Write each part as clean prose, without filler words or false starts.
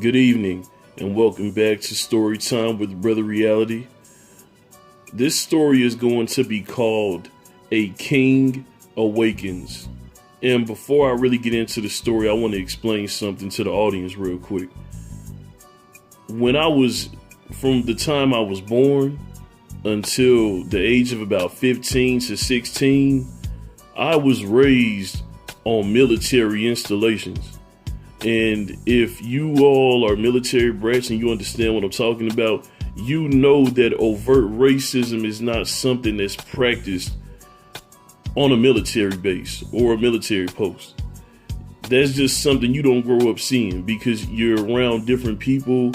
Good evening, and welcome back to Story Time with Brother Reality. This story is going to be called A King Awakens. And before I really get into the story, I want to explain something to the audience real quick. From the time I was born until the age of about 15 to 16, I was raised on military installations. And if you all are military brats and you understand what I'm talking about, you know that overt racism is not something that's practiced on a military base or a military post. That's just something you don't grow up seeing because you're around different people,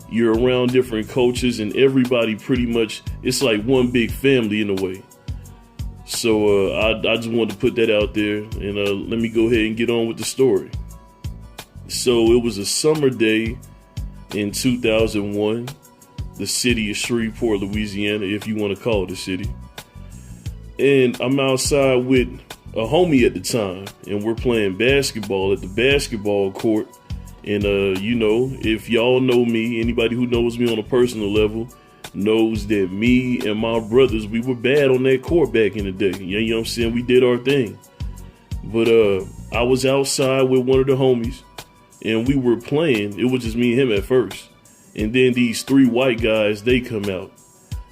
you're around different cultures, and everybody pretty much, it's like one big family in a way. So I just wanted to put that out there, and let me go ahead and get on with the story. So it was a summer day in 2001, the city of Shreveport, Louisiana, if you want to call it a city. And I'm outside with a homie at the time, and we're playing basketball at the basketball court. And, if y'all know me, anybody who knows me on a personal level knows that me and my brothers, we were bad on that court back in the day. You know what I'm saying? We did our thing. But I was outside with one of the homies. And we were playing. It was just me and him at first. And then these three white guys, they come out.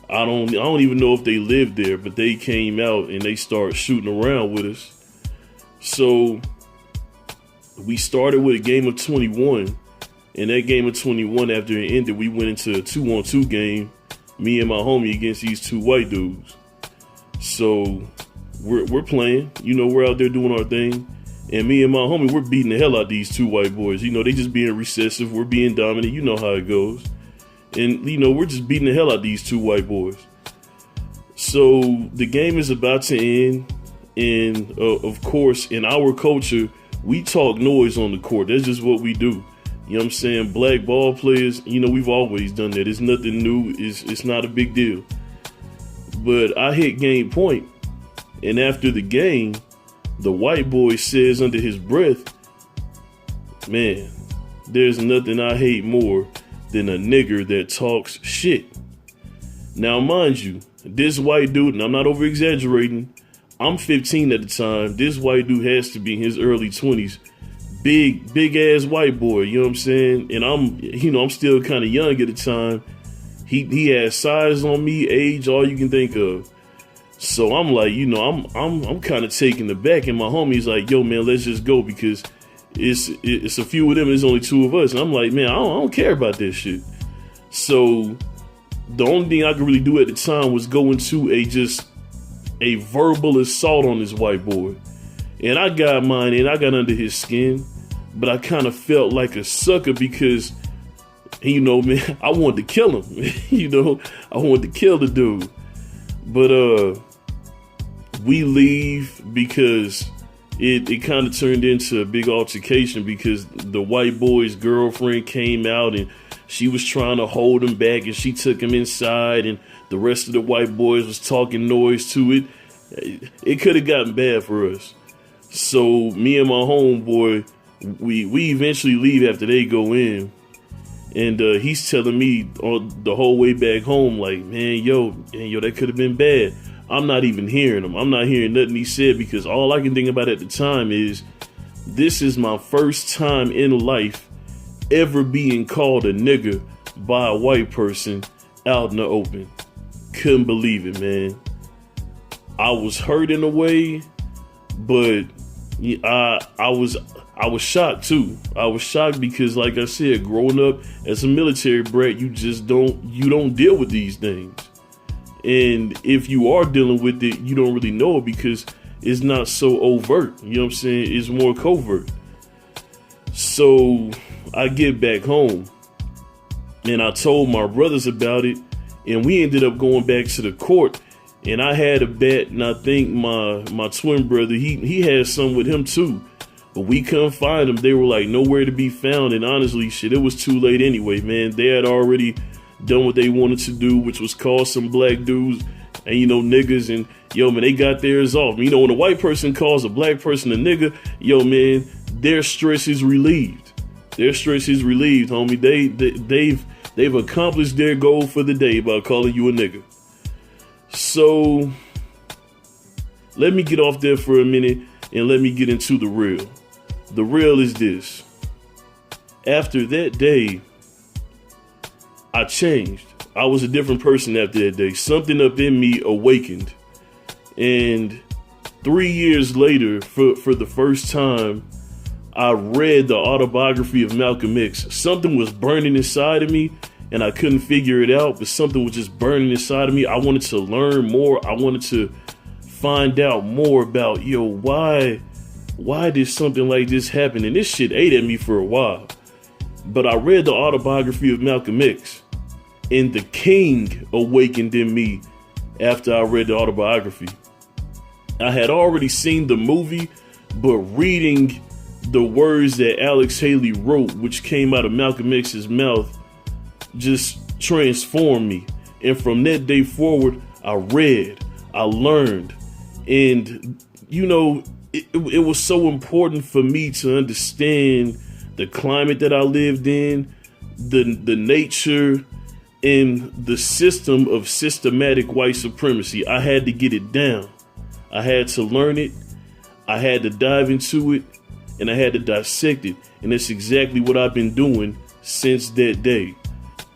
I don't even know if they lived there, but they came out and they started shooting around with us. So we started with a game of 21. And that game of 21, after it ended, we went into a 2-on-2 game, me and my homie against these two white dudes. So we're playing, we're out there doing our thing. And me and my homie, we're beating the hell out of these two white boys. They just being recessive. We're being dominant. You know how it goes. And, we're just beating the hell out of these two white boys. So the game is about to end. And, of course, in our culture, we talk noise on the court. That's just what we do. You know what I'm saying? Black ball players, we've always done that. It's nothing new. It's not a big deal. But I hit game point. And after the game, the white boy says under his breath, "Man, there's nothing I hate more than a nigger that talks shit." Now, mind you, this white dude, and I'm not over exaggerating, I'm 15 at the time. This white dude has to be in his early 20s. Big ass white boy, you know what I'm saying? And I'm still kind of young at the time. He has size on me, age, all you can think of. So I'm like, I'm kind of taken aback, and my homie's like, "Yo, man, let's just go because it's a few of them. There's only two of us." And I'm like, "Man, I don't care about this shit." So the only thing I could really do at the time was go into a verbal assault on this white boy, and I got mine, and I got under his skin, but I kind of felt like a sucker because, man, I wanted to kill him. I wanted to kill the dude, but we leave because it kind of turned into a big altercation because the white boy's girlfriend came out and she was trying to hold him back and she took him inside and the rest of the white boys was talking noise to it. It could have gotten bad for us. So me and my homeboy, we eventually leave after they go in. And he's telling me the whole way back home, like, man, yo, that could have been bad. I'm not even hearing him. I'm not hearing nothing he said because all I can think about at the time is this is my first time in life ever being called a nigger by a white person out in the open. Couldn't believe it, man. I was hurt in a way, but I was shocked too. I was shocked because, like I said, growing up as a military brat, you don't deal with these things. And if you are dealing with it, you don't really know it because it's not so overt. You know what I'm saying? It's more covert. So I get back home and I told my brothers about it, and we ended up going back to the court. And I had a bet, and I think my twin brother, he had some with him too. But we couldn't find them. They were like nowhere to be found. And honestly, shit, it was too late anyway, man. They had already done what they wanted to do, which was call some black dudes and, niggas. And, yo, man, they got theirs off. When a white person calls a black person a nigga, yo, man, their stress is relieved. Their stress is relieved, homie. They've accomplished their goal for the day by calling you a nigga. So let me get off there for a minute and let me get into the real. The real is this. After that day, I changed. I was a different person after that day. Something up in me awakened. And 3 years later, for the first time, I read the autobiography of Malcolm X. Something was burning inside of me and I couldn't figure it out, but something was just burning inside of me. I wanted to learn more. I wanted to find out more about, why did something like this happen? And this shit ate at me for a while. But I read the autobiography of Malcolm X, and the king awakened in me after I read the autobiography. I had already seen the movie, but reading the words that Alex Haley wrote, which came out of Malcolm X's mouth, just transformed me. And from that day forward, I read, I learned, and it was so important for me to understand the climate that I lived in, the nature and the system of systematic white supremacy. I had to get it down. I had to learn it. I had to dive into it, and I had to dissect it. And that's exactly what I've been doing since that day.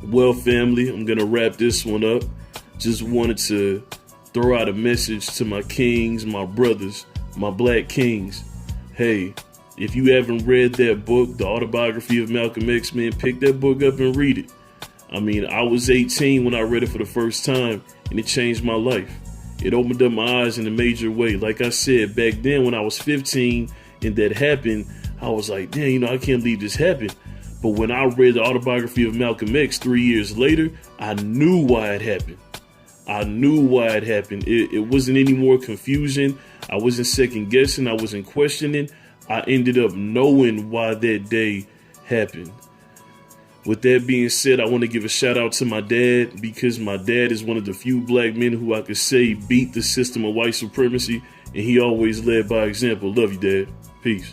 Well, family, I'm going to wrap this one up. Just wanted to throw out a message to my kings, my brothers, my black kings. Hey, if you haven't read that book, The Autobiography of Malcolm X, man, pick that book up and read it. I mean, I was 18 when I read it for the first time, and it changed my life. It opened up my eyes in a major way. Like I said, back then when I was 15 and that happened, I was like, damn, I can't believe this happened. But when I read the autobiography of Malcolm X 3 years later, I knew why it happened. I knew why it happened. It wasn't any more confusion. I wasn't second guessing. I wasn't questioning. I ended up knowing why that day happened. With that being said, I want to give a shout out to my dad, because my dad is one of the few black men who I could say beat the system of white supremacy, and he always led by example. Love you, Dad. Peace.